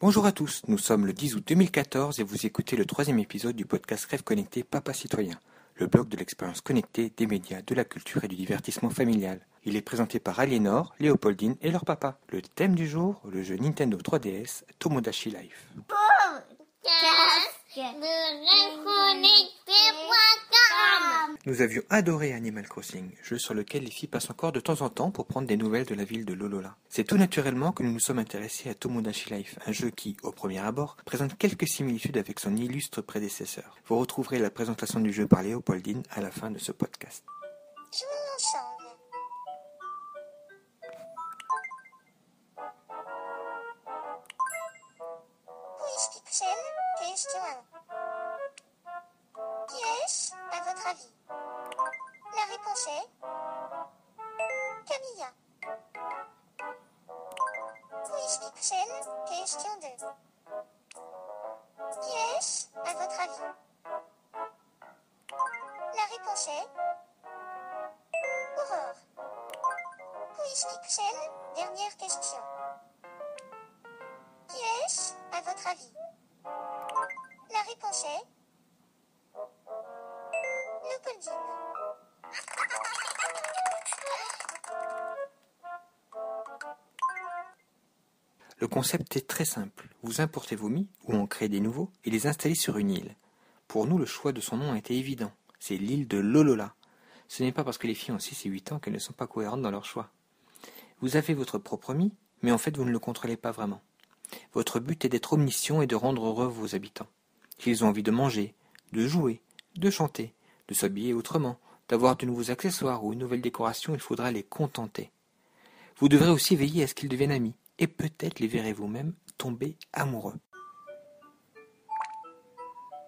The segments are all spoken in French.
Bonjour à tous, nous sommes le 10 août 2014 et vous écoutez le troisième épisode du podcast Rêve Connecté Papa Citoyen, le blog de l'expérience connectée des médias, de la culture et du divertissement familial. Il est présenté par Aliénor, Léopoldine et leur papa. Le thème du jour, le jeu Nintendo 3DS Tomodachi Life. Nous avions adoré Animal Crossing, jeu sur lequel les filles passent encore de temps en temps pour prendre des nouvelles de la ville de Lolola. C'est tout naturellement que nous nous sommes intéressés à Tomodachi Life, un jeu qui, au premier abord, présente quelques similitudes avec son illustre prédécesseur. Vous retrouverez la présentation du jeu par Léopoldine à la fin de ce podcast. Jouons ensemble. Quiz Pixel, question 1. Qui est-ce, à votre avis? La réponse est Camilla. Quiz Pixel, question 2. Qui est-ce, à votre avis? La réponse est Aurore. Quiz Pixel, dernière question. Qui est-ce, à votre avis? La réponse est Léopoldine. Le concept est très simple. Vous importez vos Mii, ou en créez des nouveaux, et les installez sur une île. Pour nous, le choix de son nom a été évident. C'est l'île de Lolola. Ce n'est pas parce que les filles ont 6 et 8 ans qu'elles ne sont pas cohérentes dans leur choix. Vous avez votre propre Mii, mais en fait vous ne le contrôlez pas vraiment. Votre but est d'être omniscient et de rendre heureux vos habitants. S'ils ont envie de manger, de jouer, de chanter, de s'habiller autrement, d'avoir de nouveaux accessoires ou une nouvelle décoration, il faudra les contenter. Vous devrez aussi veiller à ce qu'ils deviennent amis, et peut-être les verrez vous-même tomber amoureux.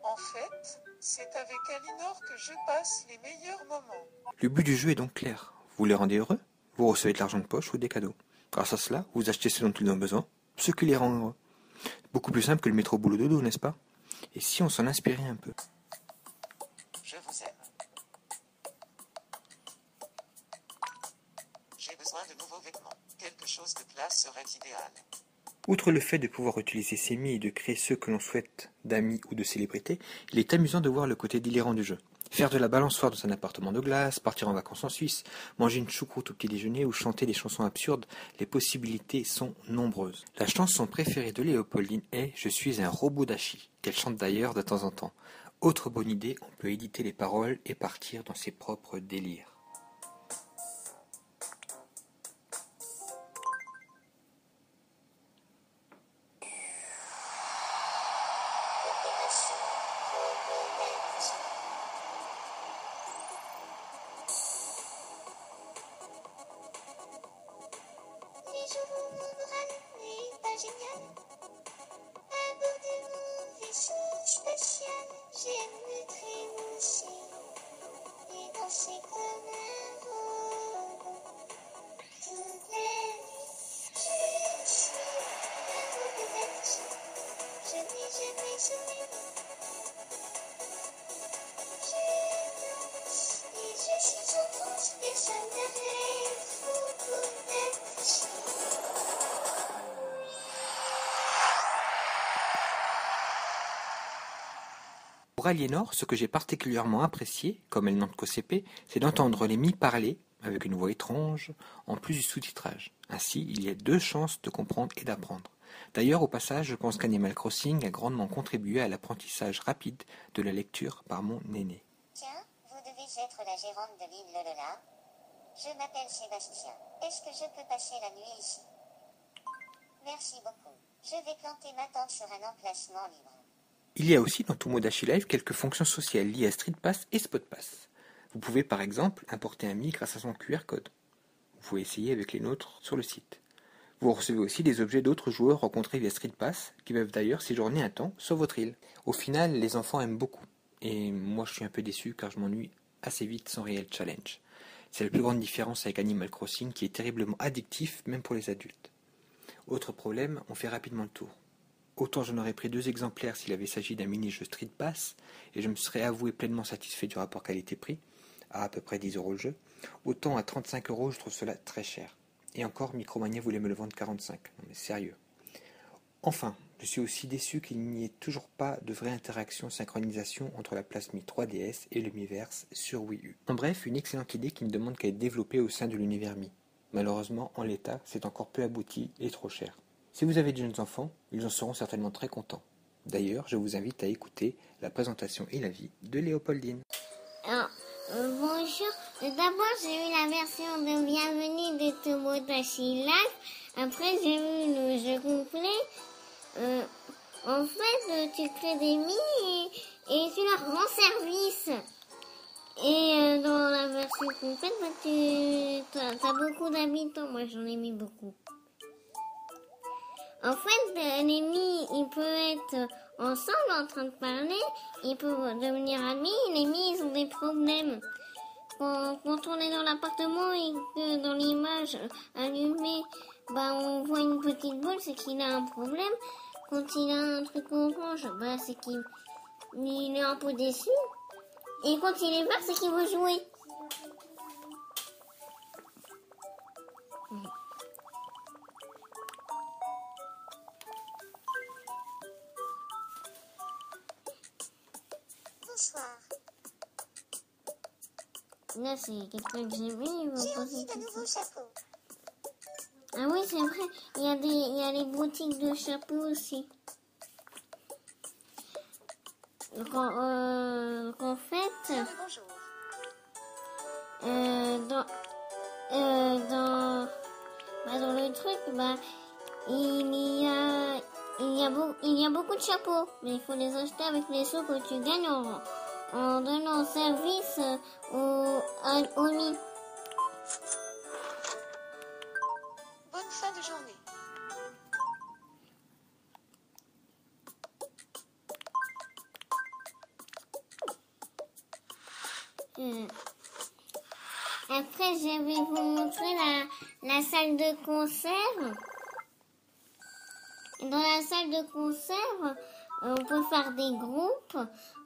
En fait, c'est avec Aliénor que je passe les meilleurs moments. Le but du jeu est donc clair. Vous les rendez heureux, vous recevez de l'argent de poche ou des cadeaux. Grâce à cela, vous achetez ce dont ils ont besoin, ce qui les rend heureux. Beaucoup plus simple que le métro boulot dodo, n'est-ce pas? Et si on s'en inspirait un peu? Je vous aime. J'ai besoin de nouveaux vêtements. Quelque chose de classe serait idéal. Outre le fait de pouvoir utiliser ses Mii et de créer ceux que l'on souhaite d'amis ou de célébrités, il est amusant de voir le côté délirant du jeu. Faire de la balançoire dans un appartement de glace, partir en vacances en Suisse, manger une choucroute au petit déjeuner ou chanter des chansons absurdes, les possibilités sont nombreuses. La chanson préférée de Léopoldine est « Je suis un robot Dachi », qu'elle chante d'ailleurs de temps en temps. Autre bonne idée, on peut éditer les paroles et partir dans ses propres délires. Les jours morales n'est pas génial. À bord de mon vaisseau spatial, j'aime me trémousser et danser comme un robot. Toute la nuit, je suis un robot bâti. Je n'ai jamais sommeil. Je danse et je suis en transe. Personne n'arrête. Robot bâti. Pour Aliénor, ce que j'ai particulièrement apprécié, comme elle n'entre qu'au CP, c'est d'entendre les Mii parler, avec une voix étrange, en plus du sous-titrage. Ainsi, il y a 2 chances de comprendre et d'apprendre. D'ailleurs, au passage, je pense qu'Animal Crossing a grandement contribué à l'apprentissage rapide de la lecture par mon aîné. Tiens, vous devez être la gérante de l'île Lolola. Je m'appelle Sébastien. Est-ce que je peux passer la nuit ici? Merci beaucoup. Je vais planter ma tente sur un emplacement libre. Il y a aussi dans Tomodachi Life quelques fonctions sociales liées à Street Pass et Spot Pass. Vous pouvez par exemple importer un Mii grâce à son QR code. Vous pouvez essayer avec les nôtres sur le site. Vous recevez aussi des objets d'autres joueurs rencontrés via Street Pass, qui peuvent d'ailleurs séjourner un temps sur votre île. Au final, les enfants aiment beaucoup. Et moi je suis un peu déçu car je m'ennuie assez vite sans réel challenge. C'est la plus grande différence avec Animal Crossing qui est terriblement addictif même pour les adultes. Autre problème, on fait rapidement le tour. Autant j'en aurais pris 2 exemplaires s'il avait s'agi d'un mini-jeu Street Pass, et je me serais avoué pleinement satisfait du rapport qualité-prix, à peu près 10 € le jeu, autant à 35 € je trouve cela très cher. Et encore, Micromania voulait me le vendre 45. Non mais sérieux. Enfin, Je suis aussi déçu qu'il n'y ait toujours pas de vraie interaction synchronisation entre la plasmie 3DS et le Miiverse sur Wii U. En bref, une excellente idée qui ne demande qu'à être développée au sein de l'univers Mi. Malheureusement, en l'état, c'est encore peu abouti et trop cher. Si vous avez de jeunes enfants, ils en seront certainement très contents. D'ailleurs, je vous invite à écouter la présentation et l'avis de Léopoldine. Alors, bonjour. D'abord, j'ai eu la version de Bienvenue de Tomodachi Life. Après, j'ai eu le jeu complet. En fait, tu crées des mi et tu leur rends service. Et dans la version complète, tu as beaucoup d'habitants. Moi, j'en ai mis beaucoup. En fait, les mi, ils peuvent être ensemble en train de parler. Ils peuvent devenir amis. Les mi, ils ont des problèmes. Quand on est dans l'appartement et que dans l'image allumée, on voit une petite boule, c'est qu'il a un problème. Quand il a un truc orange, c'est qu'il est un peu déçu. Et quand il est vert, c'est qu'il veut jouer. Bonsoir. Là, c'est quelqu'un que j'ai vu, il va J'ai poser envie de nouveaux chapeaux. Ah oui, c'est vrai. Il y a les boutiques de chapeaux aussi. Donc, en fait, Bonjour. dans le truc, il y a beaucoup de chapeaux, mais il faut les acheter avec les sous que tu gagnes en donnant service au Mi. Bonne fin de journée. Après, je vais vous montrer la salle de concert. Dans la salle de concert, on peut faire des groupes.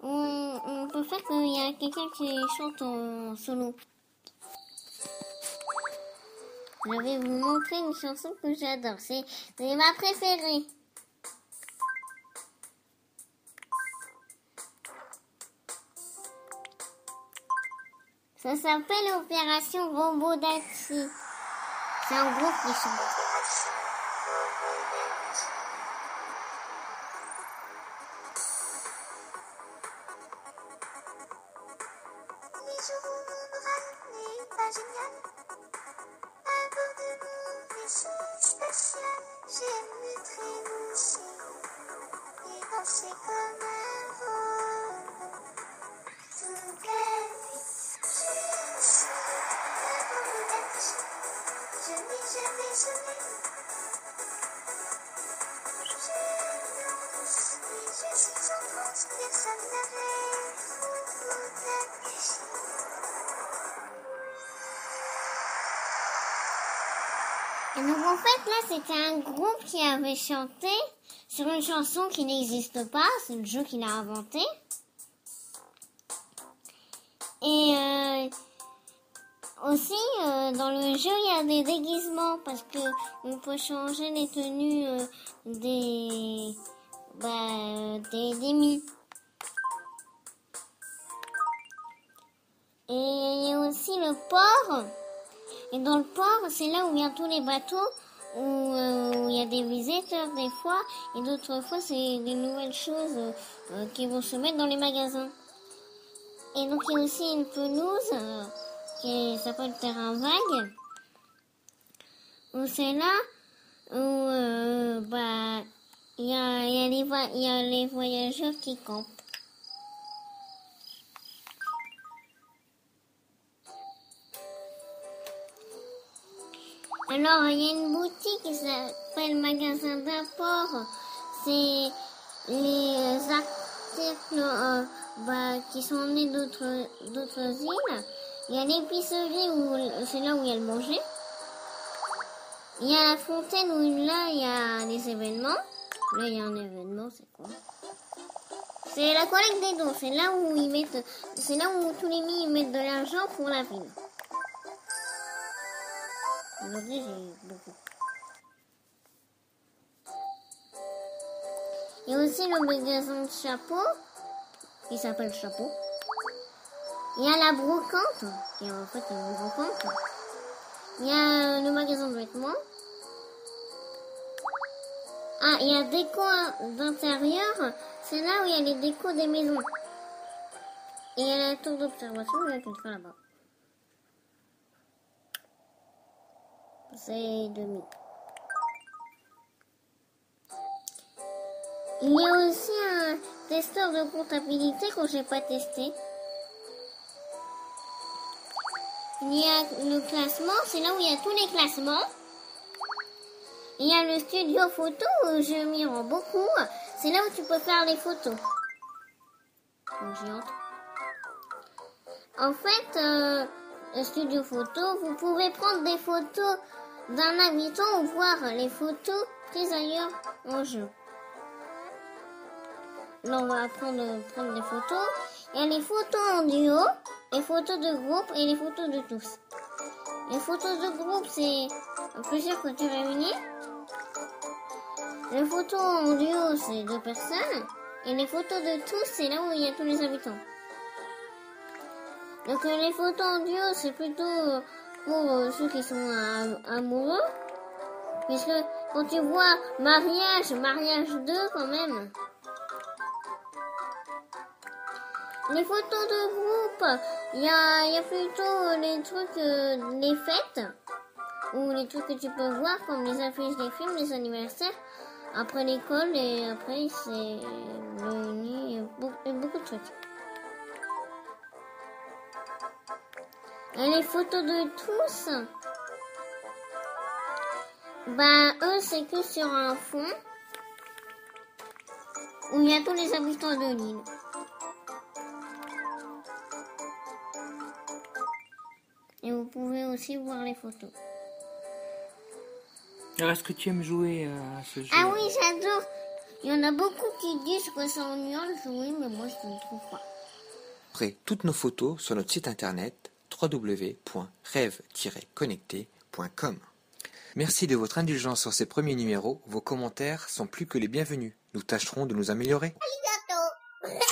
On peut faire qu'il y a quelqu'un qui chante en solo. Je vais vous montrer une chanson que j'adore. C'est ma préférée. Ça s'appelle Opération Robodachi. C'est un groupe qui chante. Les jours où mon moral n'est pas génial. À bord de mon vaisseau spatial, j'aime me trémoucher et danser comme un robot. Toute la nuit, je suis un robot. Je n'ai jamais sommeil. Je danse et je suis en transe, personne n'arrête. Robodachi. Et donc en fait là c'était un groupe qui avait chanté sur une chanson qui n'existe pas, c'est le jeu qu'il a inventé. Et aussi dans le jeu il y a des déguisements parce que on peut changer les tenues des mi. Et il y a aussi le port. Et dans le port, c'est là où il y a tous les bateaux, où il y a des visiteurs des fois, et d'autres fois, c'est des nouvelles choses qui vont se mettre dans les magasins. Et donc, il y a aussi une pelouse qui s'appelle terrain vague, où c'est là où il y a les voyageurs qui campent. Alors, il y a une boutique qui s'appelle Magasin d'Apport. C'est les articles qui sont nés d'autres îles. Il y a l'épicerie, où c'est là où il y a le manger. Il y a la fontaine où là, il y a des événements. Là, il y a un événement, c'est quoi? C'est la collecte des dons. C'est là où tous les mi mettent de l'argent pour la ville. Aujourd'hui, j'ai beaucoup. Il y a aussi le magasin de chapeaux, qui s'appelle Chapeau. Il y a la brocante, qui est en fait une brocante. Il y a le magasin de vêtements. Ah, il y a déco d'intérieur, c'est là où il y a les décos des maisons. Et il y a la tour d'observation, il y a quelqu'un là-bas. C'est demi. Il y a aussi un testeur de comptabilité que j'ai pas testé. Il y a le classement, c'est là où il y a tous les classements. Il y a le studio photo où je m'y rends beaucoup. C'est là où tu peux faire les photos. Donc j'y entre. En fait, le studio photo, vous pouvez prendre des photos d'un habitant ou voir les photos prises ailleurs en jeu. Là, on va apprendre à prendre des photos. Il y a les photos en duo, les photos de groupe et les photos de tous. Les photos de groupe, c'est plusieurs que tu réunis. Les photos en duo, c'est 2 personnes. Et les photos de tous, c'est là où il y a tous les habitants. Donc les photos en duo, c'est plutôt pour ceux qui sont amoureux. Puisque quand tu vois mariage 2 quand même. Les photos de groupe, il y a plutôt les trucs, les fêtes, ou les trucs que tu peux voir comme les affiches des films, les anniversaires, après l'école et après c'est le nid et beaucoup de trucs. Et les photos de tous, eux c'est que sur un fond où il y a tous les habitants de l'île. Et vous pouvez aussi voir les photos. Alors, est-ce que tu aimes jouer à ce jeu? Ah oui, j'adore. Il y en a beaucoup qui disent que c'est ennuyant de jouer, mais moi je ne trouve pas. Après toutes nos photos sur notre site internet www.rêve-connecté.com. Merci de votre indulgence sur ces premiers numéros. Vos commentaires sont plus que les bienvenus. Nous tâcherons de nous améliorer. Arigato.